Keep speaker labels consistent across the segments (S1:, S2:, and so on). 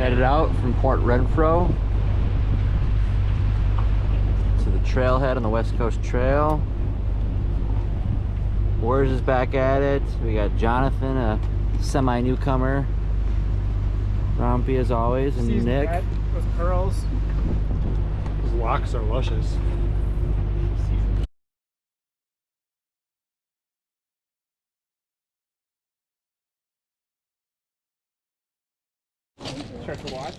S1: headed out from Port Renfrew to the trailhead on the West Coast Trail. Wars is back at it. We got Jonathan, a semi-newcomer. Rompy as always, and
S2: Seasoned
S1: Nick.
S2: vet with curls.
S3: His locks are luscious.
S2: Start to watch.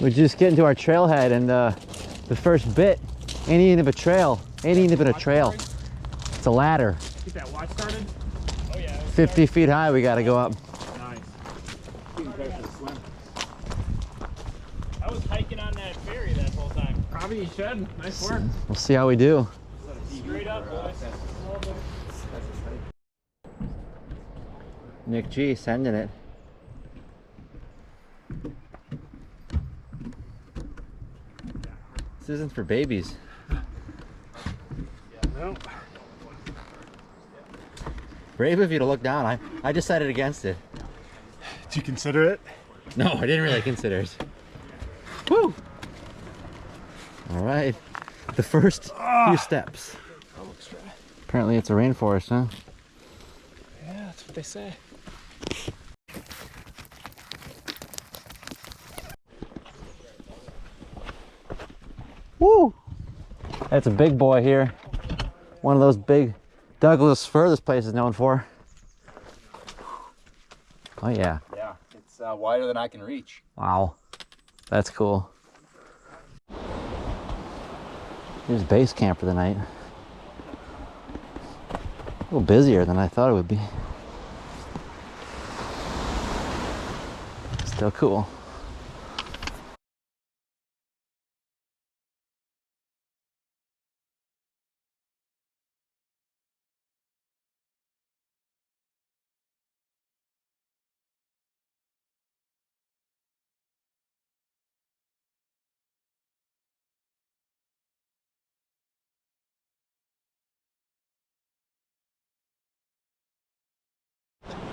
S1: We're just getting to our trailhead, and the first bit ain't even a trail. Ain't even a trail. It's a ladder.
S2: Get that watch started. Oh yeah.
S1: 50 feet high, we gotta go up.
S2: Nice. I was hiking on that ferry that whole time. Probably you should. Nice work.
S1: We'll see how we do.
S2: Straight up, boys.
S1: Nick G sending it. This isn't for babies.
S2: No.
S1: Brave of you to look down. I decided against it.
S3: Did you consider it?
S1: No, I didn't really consider it. Woo! All right, the first few steps. Apparently it's a rainforest, huh?
S2: Yeah, that's what they say.
S1: Woo! That's a big boy here. One of those big Douglas fir this place is known for. Oh yeah.
S4: Yeah, it's wider than I can reach.
S1: Wow. That's cool. Here's base camp for the night. A little busier than I thought it would be. Still cool.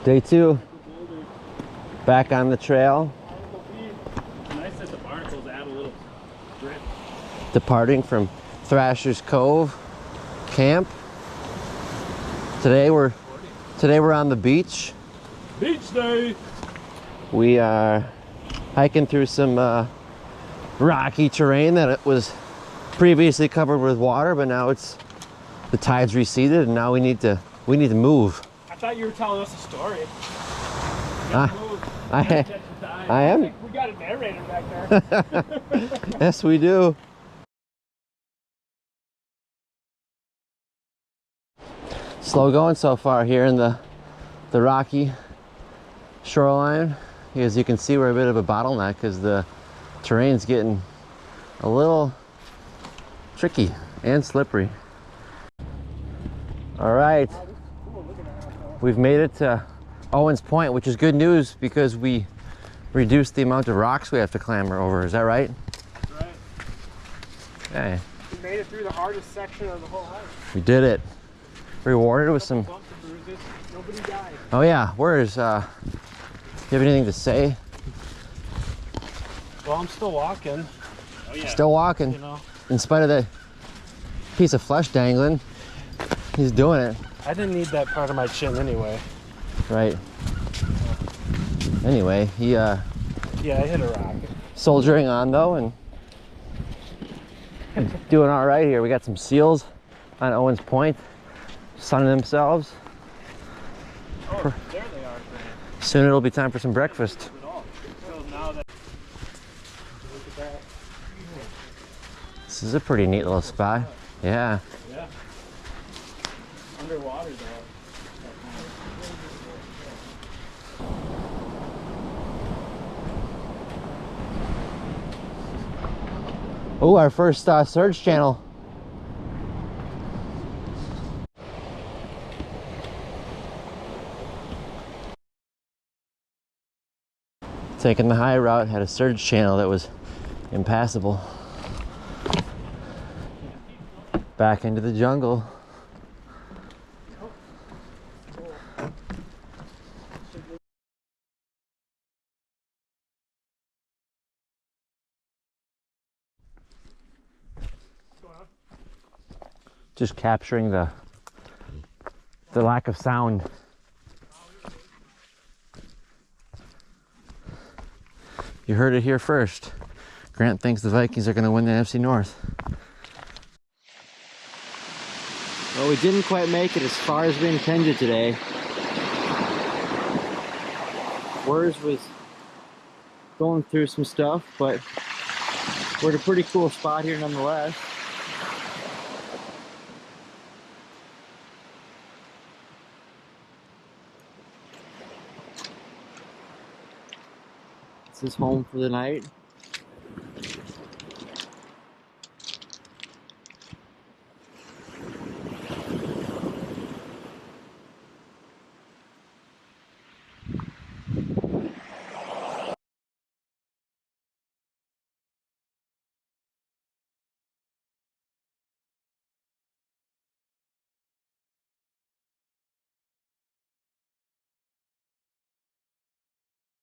S1: Day 2, back on the trail,
S2: It's nice that the barnacles add a little grip.
S1: departing from Thrasher's Cove camp. Today we're on the beach.
S2: Beach day.
S1: We are hiking through some rocky terrain that it was previously covered with water, but now the tide's receded, and now we need to move.
S2: I thought you were telling us a story.
S1: I am.
S2: We got a narrator back there.
S1: Yes, we do. Slow going so far here in the rocky shoreline. As you can see, we're a bit of a bottleneck because the terrain's getting a little tricky and slippery. All right, we've made it to Owens Point, which is good news because we reduced the amount of rocks we have to clamber over. Is that right?
S2: That's right.
S1: Okay.
S2: We made it through the hardest section of the whole hike.
S1: We did it. Rewarded with some.
S2: Bumps and bruises. Nobody died.
S1: Oh yeah, where's you have anything to say?
S2: Well, I'm still walking. Oh yeah.
S1: Still walking.
S2: You know,
S1: In spite of the piece of flesh dangling. He's doing it.
S2: I didn't need that part of my chin anyway.
S1: Right. Anyway, he
S2: Yeah, I hit a rock.
S1: soldiering on though and doing all right here. We got some seals on Owens Point, sunning themselves.
S2: Oh, there they are.
S1: Soon it'll be time for some breakfast.
S2: So now that look at that.
S1: This is a pretty neat little spot. Yeah.
S2: Yeah. Underwater though.
S1: Oh, our first surge channel. Taking the high route, had a surge channel that was impassable. Back into the jungle. just capturing the lack of sound. You heard it here first. Grant thinks the Vikings are going to win the NFC North. Well, we didn't quite make it as far as we intended today. Wurs was going through some stuff, but we're at a pretty cool spot here nonetheless. This is home for the night.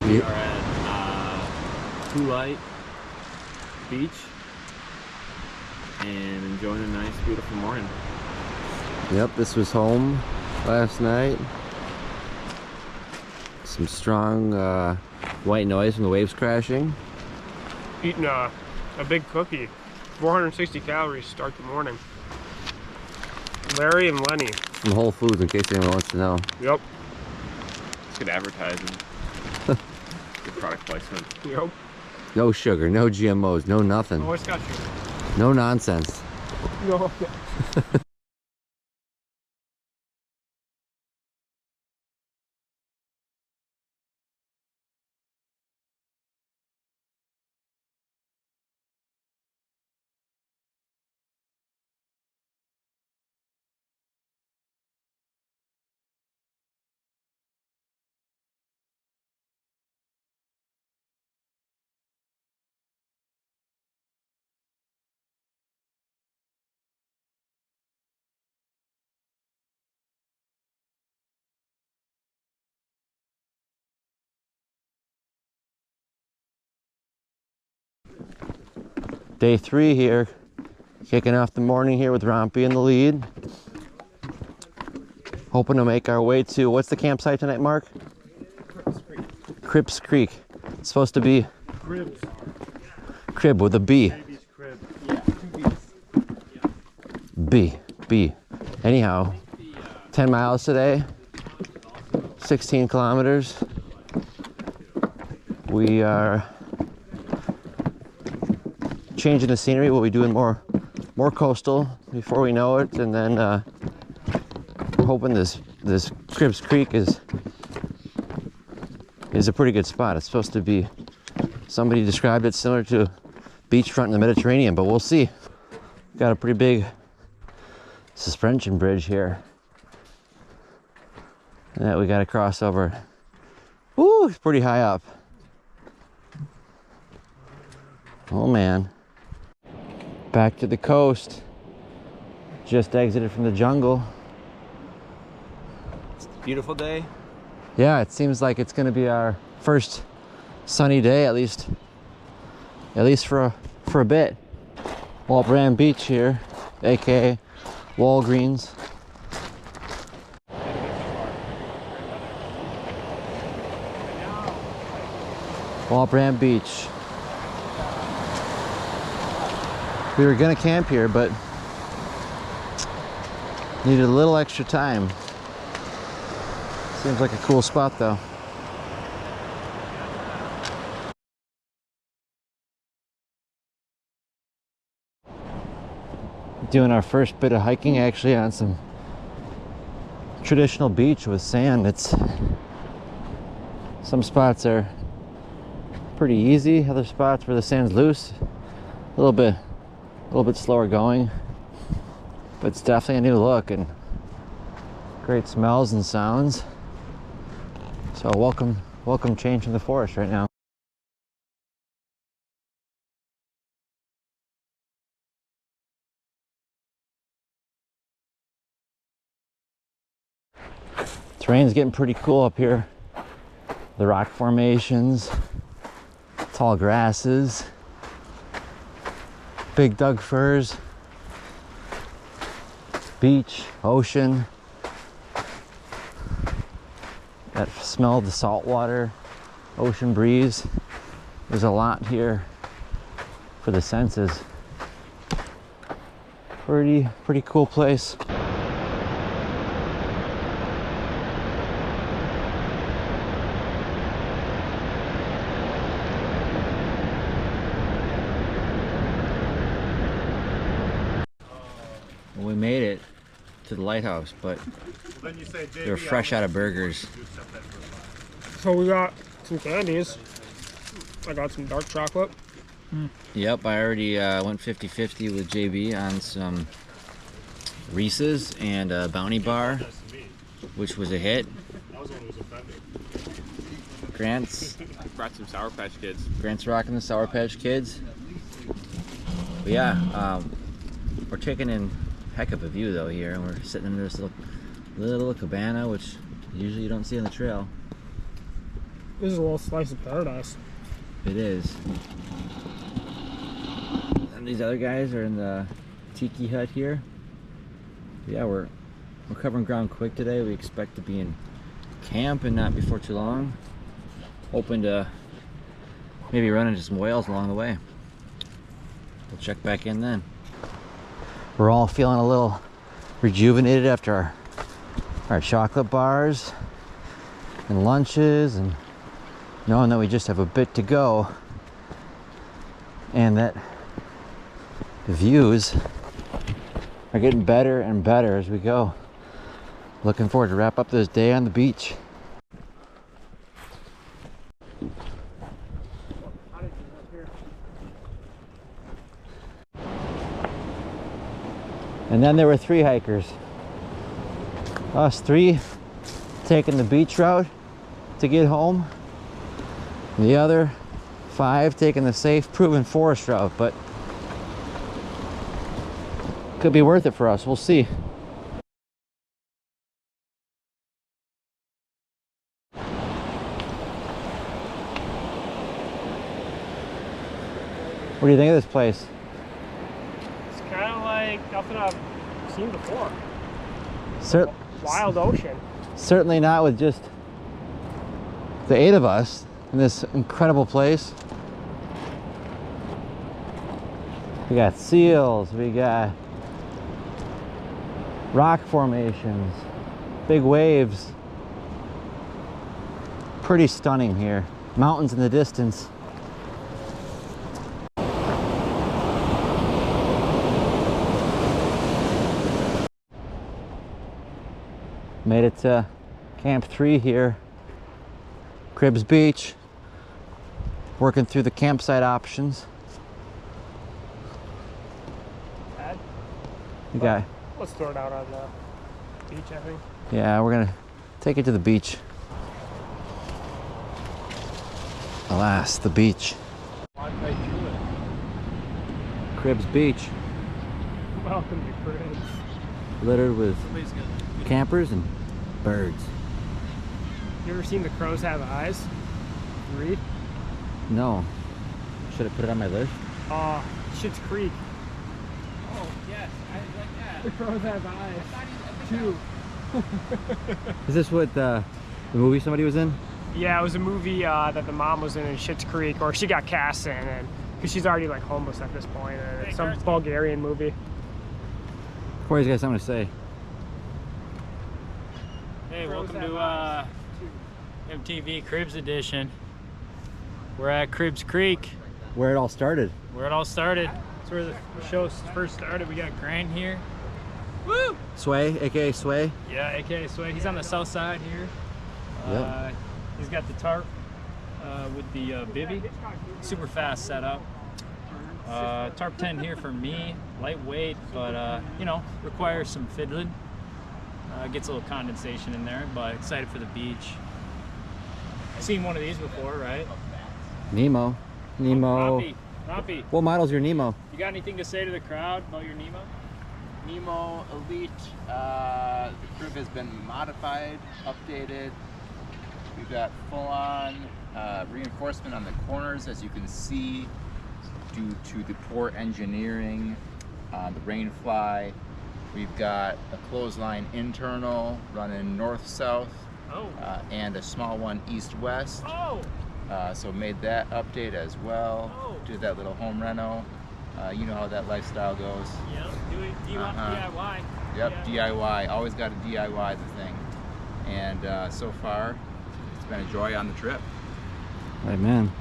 S2: We are at Tulite Beach and enjoying a nice, beautiful morning.
S1: Yep, this was home last night. Some strong white noise from the waves crashing.
S5: Eating a big cookie. 460 calories to start the morning. Larry and Lenny.
S1: From Whole Foods, in case anyone wants to know.
S5: Yep.
S2: It's good advertising. Good product placement.
S5: Yep.
S1: No sugar, no GMOs, no nothing.
S5: Oh, it's got you.
S1: No nonsense.
S5: No.
S1: Day 3 here, kicking off the morning here with Rompy in the lead. Hoping to make our way to, what's the campsite tonight, Mark? Cripps Creek. It's supposed to be
S3: Cribs.
S1: crib with a B.
S3: Baby's crib.
S1: B. Anyhow, 10 miles today, 16 kilometers. We are changing the scenery. We'll be doing more coastal before we know it, and then we're hoping this Cribs Creek is a pretty good spot. It's supposed to be, somebody described it similar to a beachfront in the Mediterranean, but we'll see. Got a pretty big suspension bridge here that we got to cross over. Ooh, it's pretty high up. Oh man. Back to the coast. Just exited from the jungle.
S2: It's a beautiful day.
S1: Yeah, it seems like it's gonna be our first sunny day, at least for a bit. Walt Brand Beach here, aka Walgreens. Walt Brand Beach. We were gonna camp here, but needed a little extra time. Seems like a cool spot though. Doing our first bit of hiking actually on some traditional beach with sand. It's, some spots are pretty easy, other spots where the sand's loose, a little bit slower going, but it's definitely a new look and great smells and sounds. So welcome change in the forest right now. Terrain's getting pretty cool up here. The rock formations, tall grasses, big Doug firs. beach, ocean. That smell of the salt water, ocean breeze. There's a lot here for the senses. Pretty cool place. We made it to the lighthouse, but
S3: Then you say,
S1: they were fresh out of burgers.
S5: So we got some candies. I got some dark chocolate.
S1: Yep, I already went 50-50 with JB on some Reese's and a Bounty Bar, which was a hit. Grant's
S2: Brought some Sour Patch Kids.
S1: rocking the Sour Patch Kids. But yeah, we're taking in a heck of a view though here, and we're sitting in this little cabana, which usually you don't see on the trail.
S5: This is a little slice of paradise.
S1: It is. And these other guys are in the tiki hut here. Yeah, we're covering ground quick today. We expect to be in camp and not before too long. Hoping to maybe run into some whales along the way. We'll check back in then. We're all feeling a little rejuvenated after our chocolate bars and lunches, and knowing that we just have a bit to go, and that the views are getting better and better as we go. Looking forward to wrap up this day on the beach. And then there were 3 hikers. Us 3 taking the beach route to get home. The other 5 taking the safe, proven forest route, but could be worth it for us. We'll see. What do you think of this place?
S5: It's kind of like nothing I've seen before. Wild ocean.
S1: Certainly not with just the 8 of us in this incredible place. We got seals, we got rock formations, big waves. Pretty stunning here. Mountains in the distance. Made it to Camp 3 here, Cribbs Beach. Working through the campsite options.
S5: Ed?
S1: You got,
S5: Let's throw it out on the beach, I think.
S1: yeah, we're gonna take it to the beach. Alas, the beach. Cribbs Beach,
S5: Welcome to Cribbs.
S1: littered with campers and birds.
S5: You ever seen the crows have eyes? Read?
S1: No. Should I put it on my list?
S5: Schitt's Creek.
S2: Oh, yes. I like that.
S5: The crows have eyes. Too.
S1: Is this what the movie somebody was in?
S5: Yeah, it was a movie that the mom was in Schitt's Creek, or she got cast in, and because she's already like homeless at this point, and it's some Bulgarian movie.
S1: Corey's got something to say.
S2: Hey, welcome to MTV Cribbs Edition. We're at Cribbs Creek,
S1: Where it all started.
S2: where it all started. That's where the show first started. We got Grant here. Woo!
S1: Sway, aka Sway.
S2: Yeah, aka Sway. He's on the south side here.
S1: Yep.
S2: He's got the tarp with the bivvy. Super fast setup. Tarp 10 here for me. Lightweight, but you know, requires some fiddling. Gets a little condensation in there, but excited for the beach. Seen one of these before, right?
S1: Nemo.
S2: Rompy,
S1: What model's your Nemo?
S2: you got anything to say to the crowd about your Nemo?
S4: Nemo Elite. The crib has been modified, updated. We've got full-on reinforcement on the corners, as you can see, due to the poor engineering on the rain fly. We've got a clothesline internal running north-south,
S5: Oh.
S4: and a small one east-west.
S5: Oh.
S4: So made that update as well.
S5: Oh.
S4: Did that little home reno. You know how that lifestyle goes.
S5: Yep. Do it DIY.
S4: Yep, DIY. Always got to DIY the thing. And so far, it's been a joy on the trip.
S1: Right, man.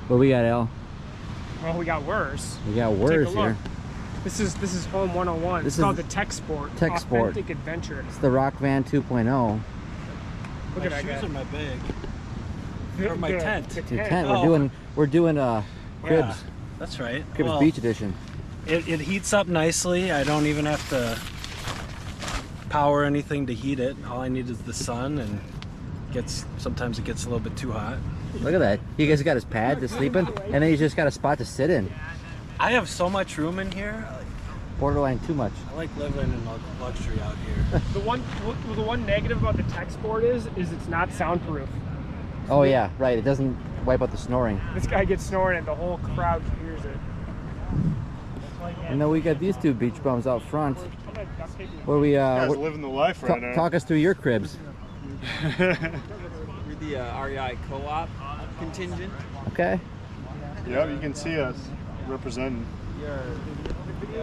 S1: What we got, Al?
S5: Well, we got worse.
S1: We got
S5: Take
S1: worse
S5: a look.
S1: here.
S5: This is Home 101.
S1: This
S5: It's
S1: is
S5: called the Tech Sport.
S1: Tech Sport.
S5: Authentic Adventure.
S1: It's the Rock Van 2.0.
S5: Look at that guy.
S6: shoes are my bag.
S5: The-
S6: or my
S5: the-
S6: tent.
S5: the
S1: Your
S5: tent.
S1: tent.
S6: Oh.
S1: We're doing Cribs.
S6: Yeah, that's right.
S1: Cribs
S6: Well,
S1: Beach Edition.
S6: it heats up nicely. I don't even have to power anything to heat it. All I need is the sun, and sometimes it gets a little bit too hot.
S1: Look at that. He guys got his pad to sleep in, and then he's just got a spot to sit in.
S6: I have so much room in here.
S1: Borderline too much.
S6: I like living in luxury out here.
S5: The one negative about the Tech Sport is it's not soundproof.
S1: Oh yeah, right. It doesn't wipe out the snoring.
S5: This guy gets snoring and the whole crowd hears it.
S1: And then we got these two beach bums out front. Where we
S3: Guys living the life right now.
S1: talk us through your cribs.
S7: We're the REI co-op contingent.
S1: Okay.
S3: Yep, you can see us representing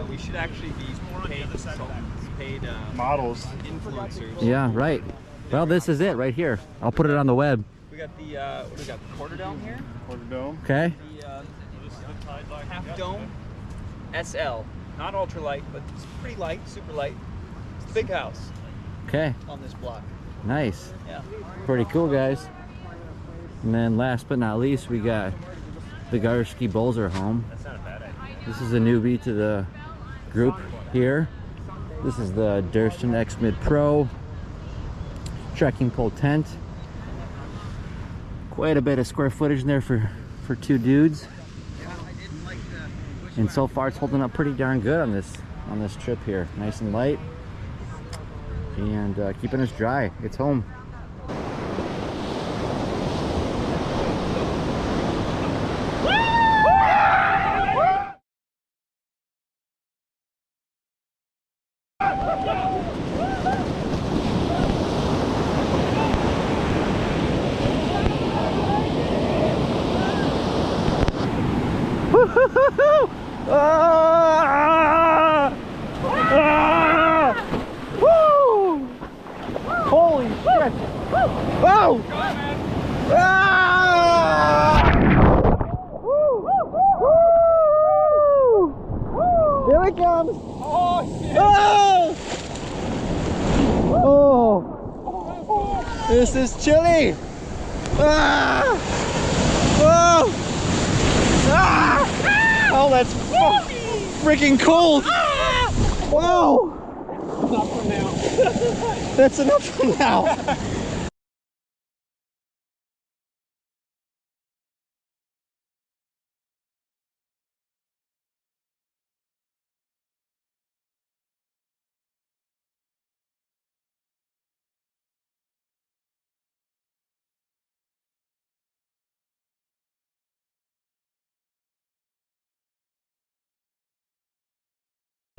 S7: We should actually be paid consultants, paid
S3: models.
S7: influencers.
S1: Yeah, right. Well, this is it right here. I'll put it on the web.
S7: We got the what do we got? The quarter dome here.
S3: Quarter dome.
S1: Okay.
S7: The half dome SL. Not ultralight, but it's pretty light, super light. It's the big house
S1: Okay.
S7: on this block.
S1: Nice.
S7: Yeah.
S1: Pretty cool, guys. And then last but not least, we got the Garski Bolzer home. This is a newbie to the group here. This is the Durston X Mid Pro trekking pole tent. Quite a bit of square footage in there for two dudes. And so far it's holding up pretty darn good on this trip here. Nice and light. And keeping us dry. It's home. Ah! Ah! Woo! Holy shit! Oh! Ah! Woo! Here it comes! Oh! Oh! This is chilly! Ah! Oh! Ah! Oh, that's freaking cold! Wow! Enough for now. That's enough for now.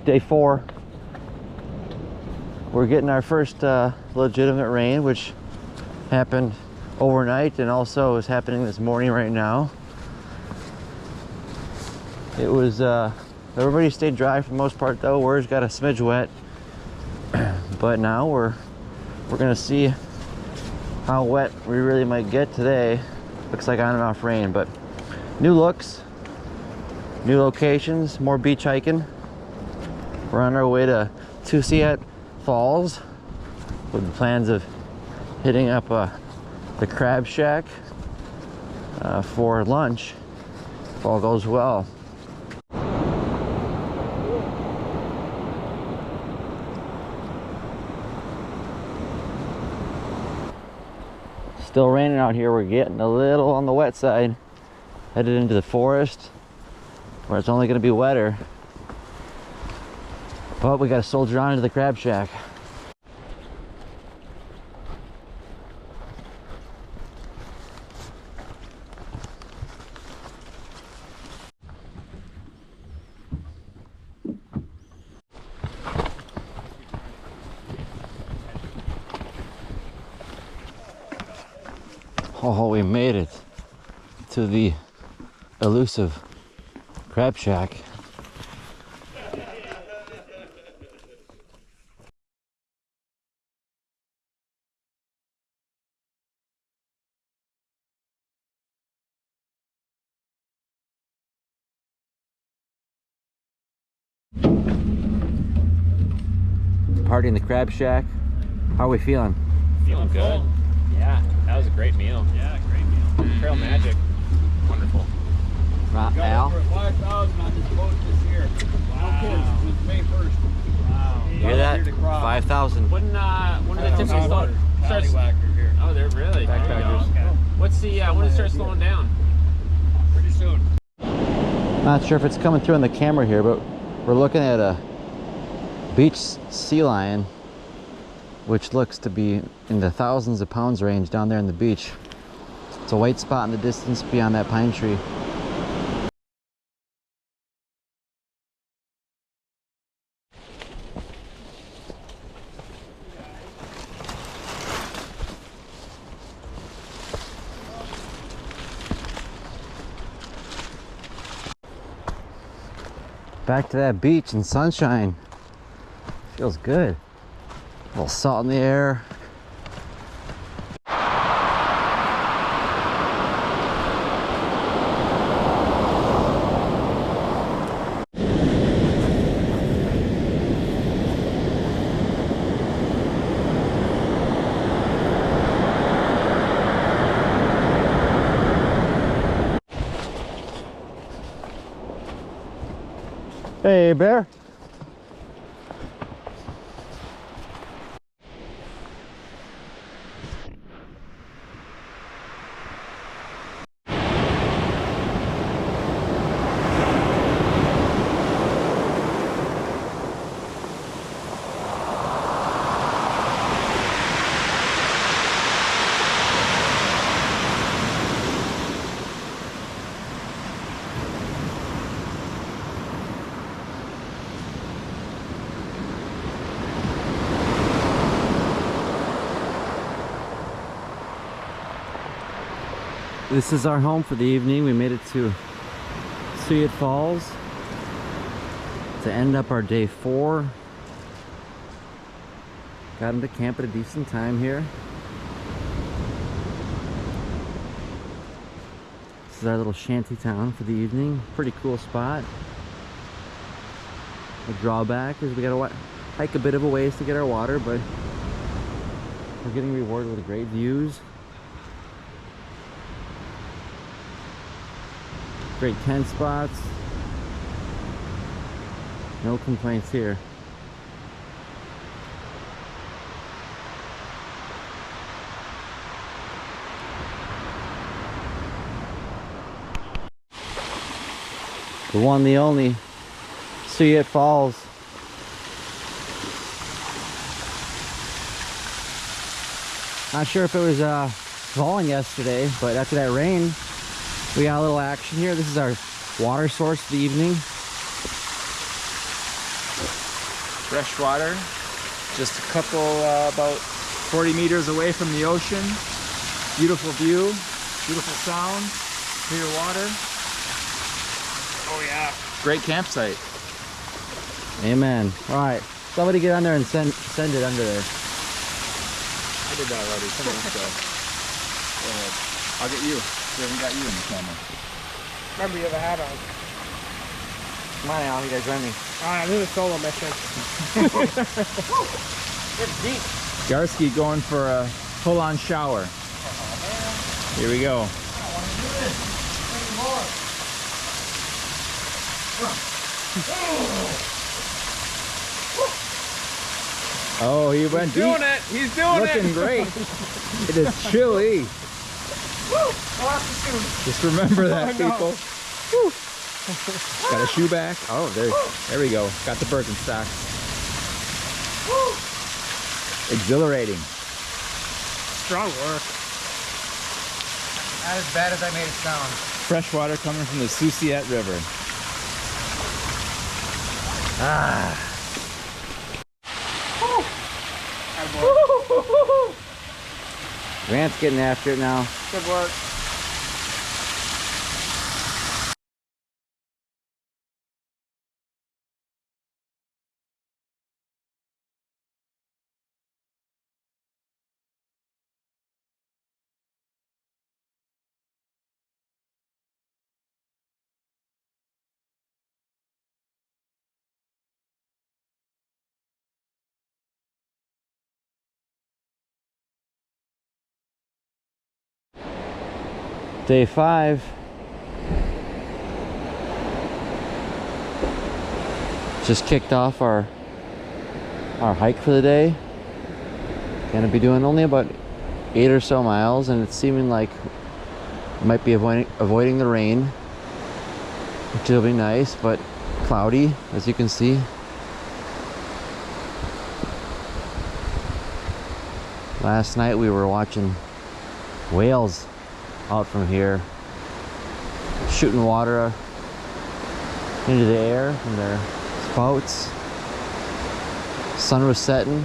S1: Day 4. We're getting our first legitimate rain, which happened overnight and also is happening this morning right now. It was everybody stayed dry for the most part though. We're got a smidge wet. But now we're gonna see how wet we really might get today. Looks like on and off rain, but new looks, new locations, more beach hiking. We're on our way to Tusiat Falls with the plans of hitting up the Crab Shack for lunch if all goes well. Still raining out here. We're getting a little on the wet side. Headed into the forest where it's only going to be wetter. But we got to soldier on to the Crab Shack. Oh, we made it to the elusive crab shack. Party in the crab shack. How are we feeling?
S2: Feeling good. Yeah, that was a great meal. Yeah, great meal. Trail magic. Wonderful.
S1: Al?
S8: 5,000 on this boat this year.
S2: Wow.
S8: Since May 1st.
S2: Wow.
S1: You hear that? 5,000.
S2: When are the tips start?
S8: Tallywhacker here.
S2: Oh, they're really
S1: Backpackers.
S2: Okay. What's the when does it start slowing down?
S8: Pretty soon.
S1: Not sure if it's coming through on the camera here, but we're looking at a beach sea lion, which looks to be in the thousands of pounds range down there in the beach. It's a white spot in the distance beyond that pine tree. Back to that beach and sunshine. Feels good. A little salt in the air. Hey, bear. This is our home for the evening. We made it to Suiat Falls to end up our day 4. Got into camp at a decent time here. This is our little shanty town for the evening. Pretty cool spot. The drawback is we gotta hike a bit of a ways to get our water, but we're getting rewarded with great views. Great tent spots. No complaints here. The one, the only, Suiat Falls. Not sure if it was falling yesterday, but after that rain, we got a little action here. This is our water source for the evening.
S7: Fresh water, just a couple, about 40 meters away from the ocean. Beautiful view, beautiful sound, clear water.
S5: Oh yeah.
S7: Great campsite.
S1: Amen. All right, somebody get on there and send it under there.
S7: I did that already. Come on, go. Go ahead. I'll get you. We haven't got you in the camera.
S5: Remember, you have a hat on.
S1: Come on, Al, you guys join me.
S5: Alright, this is a solo mission.
S1: It's deep.
S7: Garski going for a full-on shower. Here we go. Oh, he went deep.
S5: Doing it! He's doing
S7: Looking
S5: it!
S7: great. It is chilly. Just remember that, people. Got a shoe back. Oh, there we go. Got the Birkenstocks. Exhilarating.
S5: Strong work.
S8: Not as bad as I made it sound.
S7: Fresh water coming from the Suiat River. Ah.
S1: Grant's getting after it now.
S5: Good work.
S1: Day 5. Just kicked off our hike for the day. Gonna be doing only about 8 or so miles, and it's seeming like might be avoiding the rain, which will be nice, but cloudy, as you can see. Last night we were watching whales out from here, shooting water into the air from their spouts. Sun was setting.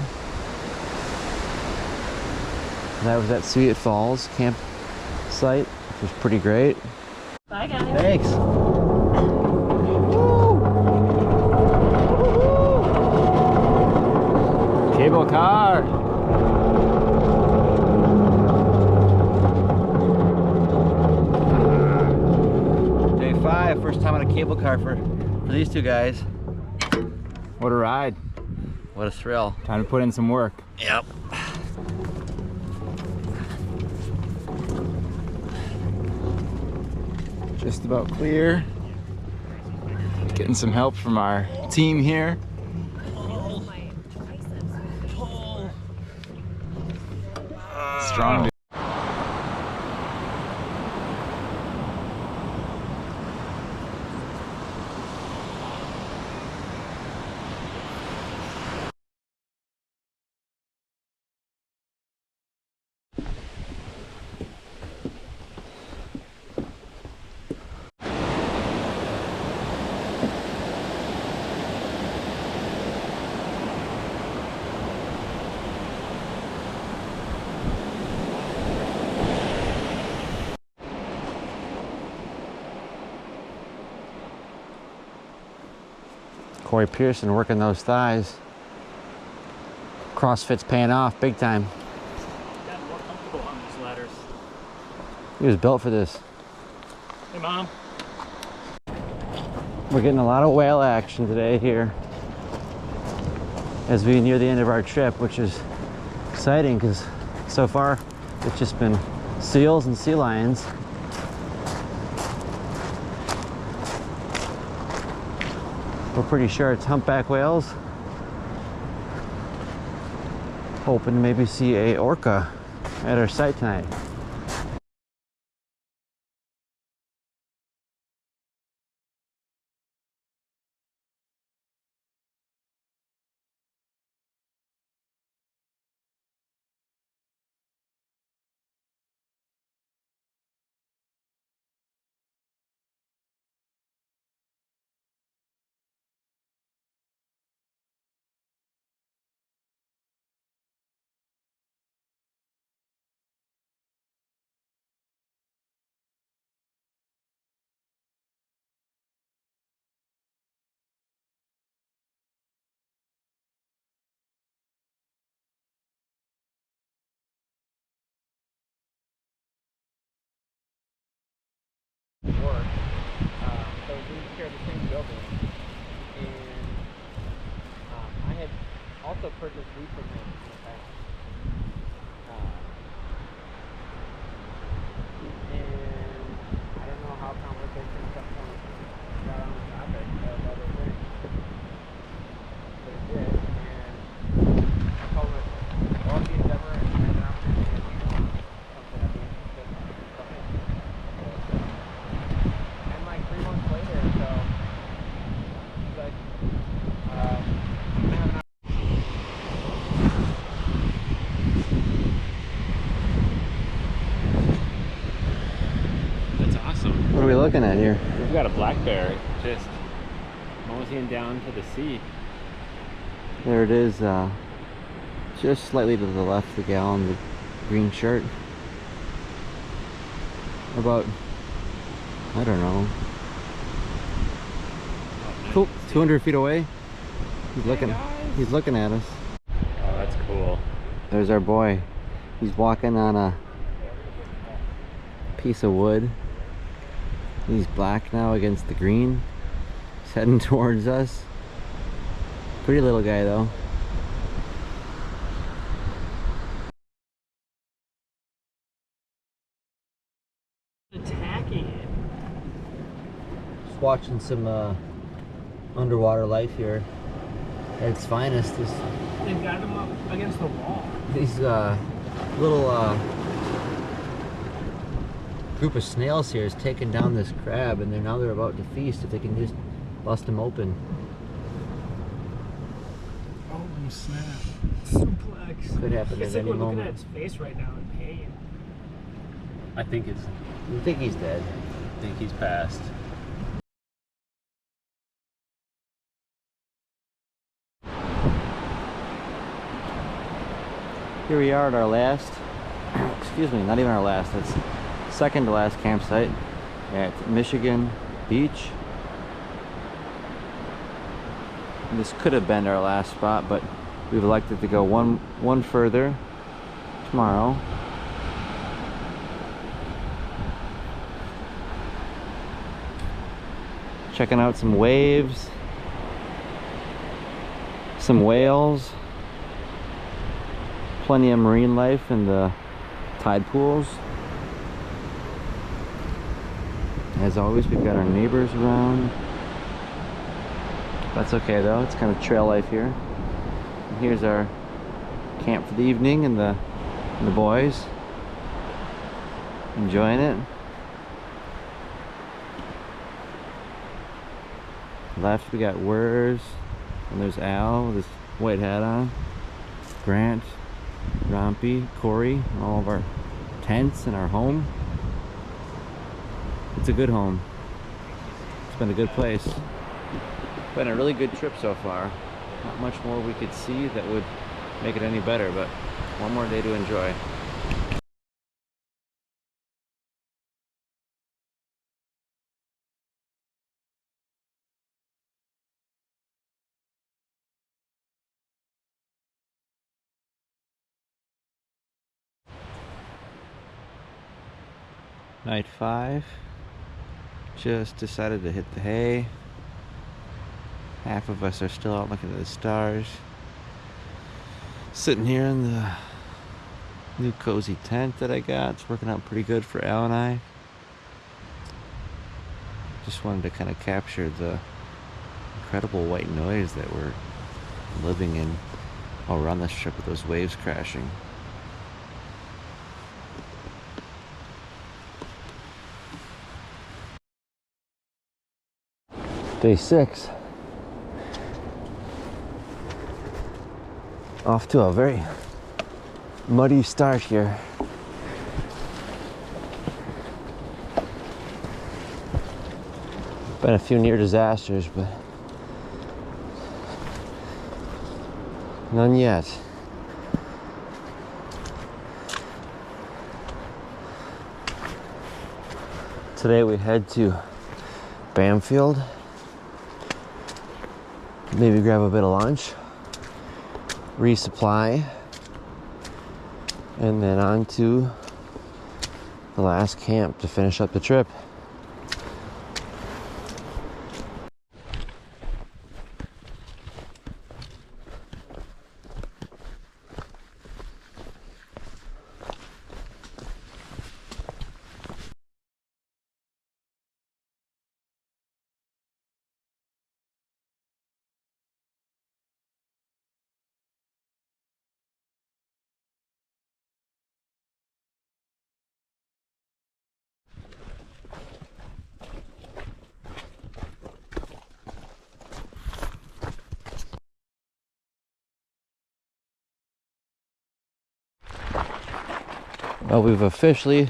S1: That was at Sweet Falls campsite, which was pretty great.
S9: Bye, guys.
S1: Thanks. Cable car. Day 5, first time on a cable car for these two guys.
S7: What a ride.
S1: What a thrill.
S7: Time to put in some work.
S1: Yep.
S7: Just about clear. Getting some help from our team here. Strong.
S1: Corey Pearson working those thighs. CrossFit's paying off big time.
S2: Got more comfortable on these ladders.
S1: He was built for this.
S2: Hey, Mom.
S1: We're getting a lot of whale action today here as we near the end of our trip, which is exciting because so far it's just been seals and sea lions. We're pretty sure it's humpback whales. Hoping to maybe see a orca at our site tonight.
S5: Work. So we share the same building, and I had also purchased wheat from him in the past. And I don't know how conversation got on the topic of other things, but it did. And I told him, well, if he's ever had an opportunity to meet him, something I'd be interested in. And like 3 months later, so he's like, I'm gonna have an That's awesome.
S1: What are we looking at here?
S5: We've got a black bear just moseying down to the sea.
S1: There it is, just slightly to the left, the gal in the green shirt. about, I don't know, 200 feet away. He's looking at us.
S2: Oh, that's cool.
S1: There's our boy. He's walking on a piece of wood. He's black now against the green. He's heading towards us. Pretty little guy though.
S5: Attacking it.
S1: Just watching some underwater life here at its finest.
S5: They've got him up against the wall.
S1: These little group of snails here is taking down this crab, and now they're about to feast if they can just bust him open.
S5: Oh snap! Suplex.
S1: Could happen
S5: It's
S1: at
S5: like
S1: any
S5: we're looking
S1: moment.
S5: at its face right now in pain.
S2: I think it's.
S1: You think he's dead?
S2: I think he's passed.
S1: Here we are at our last, excuse me, not even our last, it's second to last campsite at Michigan Beach. And this could have been our last spot, but we've elected to go one further tomorrow. Checking out some waves, some whales. Plenty of marine life in the tide pools. As always, we've got our neighbors around. That's okay though, it's kind of trail life here. And here's our camp for the evening, and the boys enjoying it. Left we got Wurs, and there's Al with his white hat on. Grant, Rompy, Corey, all of our tents and our home. It's a good home. It's been a good place. Been a really good trip so far. Not much more we could see that would make it any better, but one more day to enjoy. Night 5. Just decided to hit the hay. Half of us are still out looking at the stars. Sitting here in the new cozy tent that I got. It's working out pretty good for Al and I. Just wanted to kind of capture the incredible white noise that we're living in while we're on this trip with those waves crashing. Day 6. Off to a very muddy start here. Been a few near disasters, but none yet. Today we head to Bamfield. Maybe grab a bit of lunch, resupply, and then on to the last camp to finish up the trip. Well, we've officially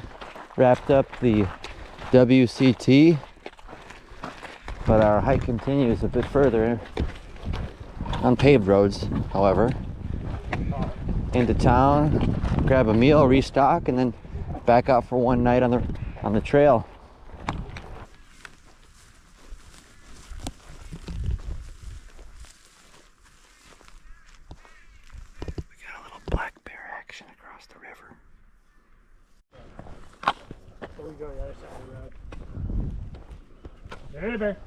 S1: wrapped up the WCT, but our hike continues a bit further on paved roads, however. Into town, grab a meal, restock, and then back out for one night on the on the trail. We got a little black bear action across the river.
S5: So we go the other side of the road. There, bear.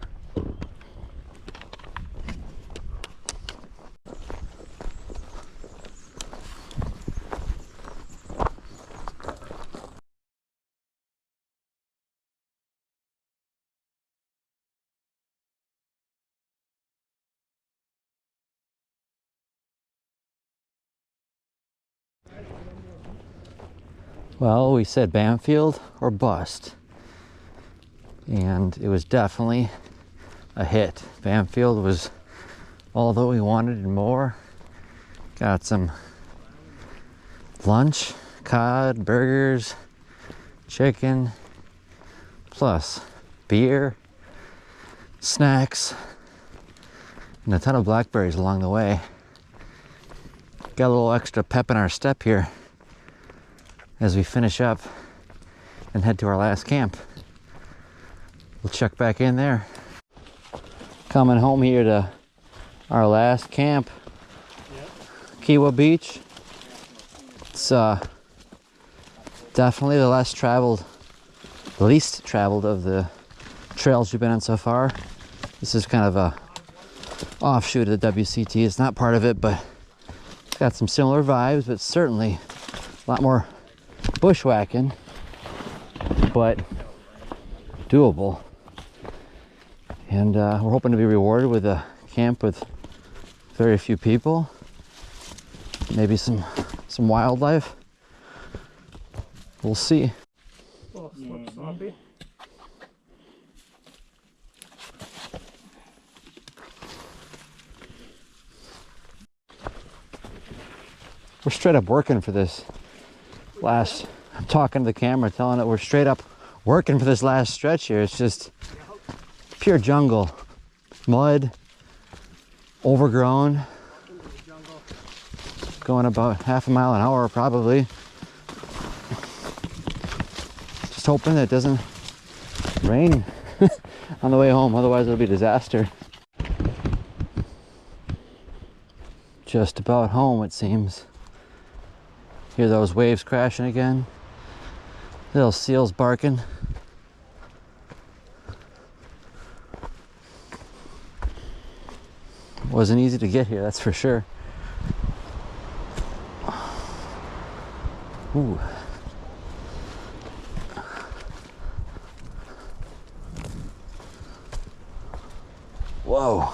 S1: Well, we said Banfield or bust, and it was definitely a hit. Banfield was all that we wanted and more. Got some lunch, cod, burgers, chicken, plus beer, snacks, and a ton of blackberries along the way. Got a little extra pep in our step here as we finish up and head to our last camp. We'll check back in there. Coming home here to our last camp, Kewah Beach. It's definitely the least traveled of the trails we've been on so far. This is kind of a offshoot of the WCT. It's not part of it, but it's got some similar vibes, but certainly a lot more bushwhacking, but doable. And we're hoping to be rewarded with a camp with very few people, maybe some wildlife. We'll see.
S5: Oh, sloppy.
S1: We're straight up working for this last, I'm talking to the camera, telling it we're straight up working for this last stretch here. It's just pure jungle, mud, overgrown, going about half a mile an hour probably. Just hoping that it doesn't rain on the way home, otherwise it'll be a disaster. Just about home, it seems. Hear those waves crashing again. Little seals barking. Wasn't easy to get here, that's for sure. Ooh. Whoa.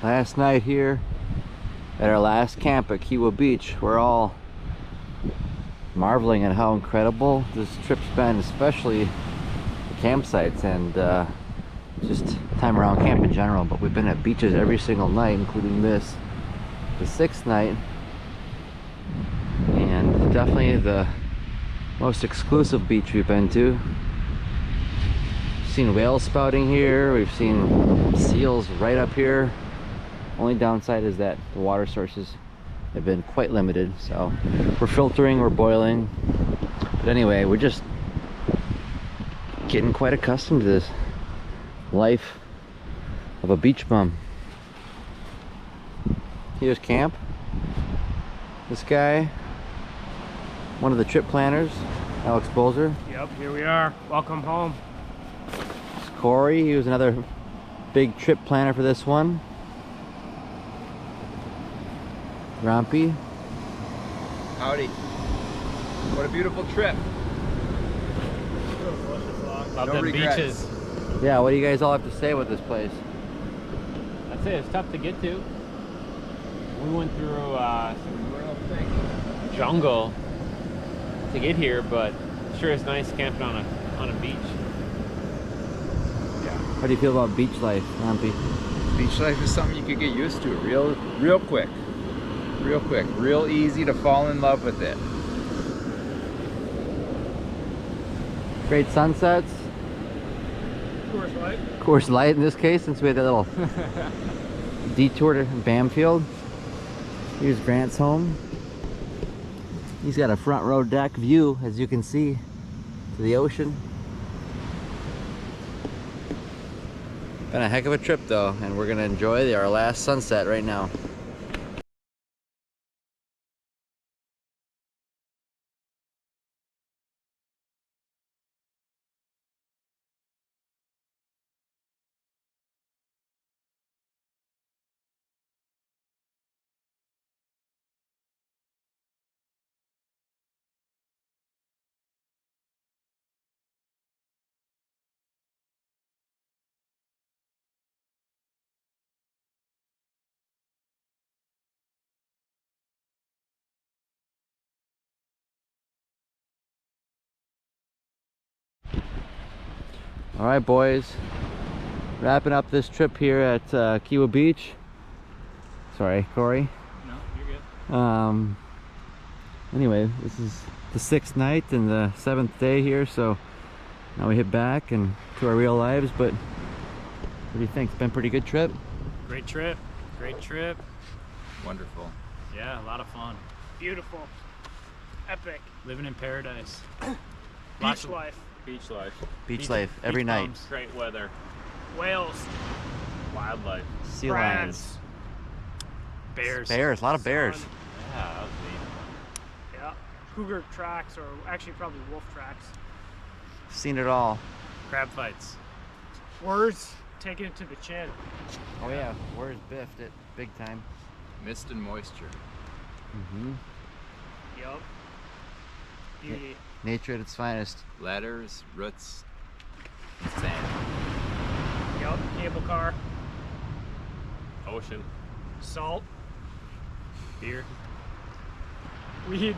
S1: Last night here at our last camp at Kewah Beach, we're all marveling at how incredible this trip's been, especially the campsites and just time around camp in general. But we've been at beaches every single night, including this, the 6th night, and definitely the most exclusive beach we've been to. We've seen whales spouting here, we've seen seals right up here. Only downside is that the water sources have been quite limited, so we're filtering, we're boiling. But anyway, we're just getting quite accustomed to this life of a beach bum. Here's camp. This guy, one of the trip planners, Alex Bolzer.
S5: Yep, here we are. Welcome home.
S1: It's Corey, he was another big trip planner for this one. Rompy.
S7: Howdy. What a beautiful trip.
S2: Love
S7: No
S2: them
S7: regrets.
S2: beaches.
S1: Yeah, what do you guys all have to say about this place?
S2: I'd say it's tough to get to. We went through some jungle to get here, but sure is nice camping on a beach.
S1: How do you feel about beach life, Rompy?
S4: Beach life is something you could get used to real quick. Real easy to fall in love with it.
S1: Great sunsets.
S2: Coors Light.
S1: Course Light in this case, since we had that little detour to Bamfield. Here's Grant's home. He's got a front row deck view, as you can see, to the ocean. Been a heck of a trip though, and we're gonna enjoy our last sunset right now. All right, boys, wrapping up this trip here at Kiawah Beach. Sorry, Corey.
S2: No, you're good.
S1: Anyway, this is the 6th night and the 7th day here, so now we head back and to our real lives. But what do you think? It's been a pretty good trip.
S2: Great trip. Great trip.
S4: Wonderful.
S2: Yeah, a lot of fun.
S5: Beautiful. Epic.
S2: Living in paradise.
S5: Beach life.
S8: Beach life.
S1: Beach life every night.
S2: bums.
S8: Great weather.
S5: Whales.
S8: Wildlife.
S1: Sea
S5: Crabs.
S1: lions.
S2: Bears.
S1: Bears, a lot of bears.
S5: Sun.
S8: Yeah, that was neat.
S5: Yeah. Cougar tracks, or actually probably wolf tracks.
S1: Seen it all.
S2: Crab fights.
S5: Words taking it to the chin.
S1: Oh yeah, where's biffed it big time.
S4: Mist and moisture.
S1: Mm-hmm.
S5: Yup. Beauty.
S1: Nature at its finest.
S4: Ladders, roots, and sand.
S5: Yup. Cable car.
S8: Ocean.
S5: Salt.
S2: Beer.
S5: Weed.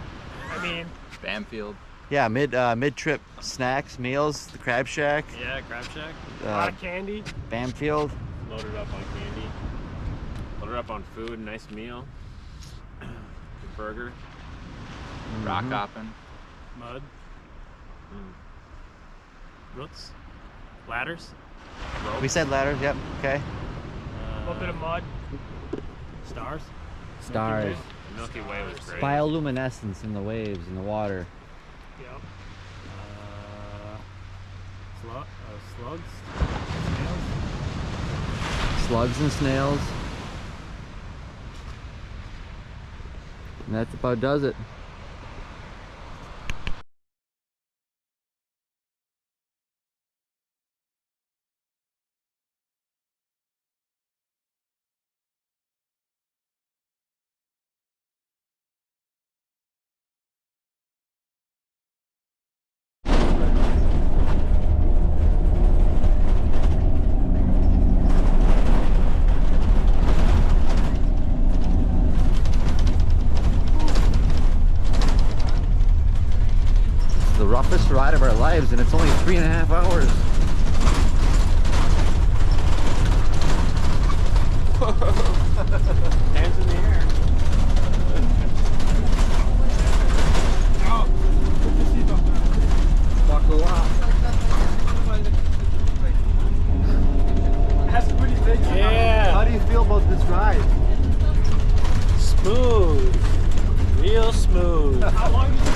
S5: I mean,
S4: Bamfield.
S1: Yeah, mid-trip snacks, meals, the Crab Shack,
S2: Yeah, Crab Shack.
S5: a lot of candy.
S1: Bamfield.
S8: Loaded up on candy. Loaded up on food. Nice meal. Good burger.
S4: Rock hopping.
S2: Mud. Roots. Ladders.
S1: We said ladders, yep, okay.
S5: A little bit of mud.
S2: Stars.
S1: Stars.
S8: The Milky Way was great.
S1: Bioluminescence in the waves, in the water.
S5: Yup.
S2: Slugs.
S1: Slugs and snails. And that about does it. The roughest ride of our lives, and it's only 3.5 hours.
S8: Hands in the air.
S1: Buckle up.
S5: That's pretty big.
S2: Yeah.
S1: How do you feel about this ride?
S2: Smooth. Real smooth.
S5: How long did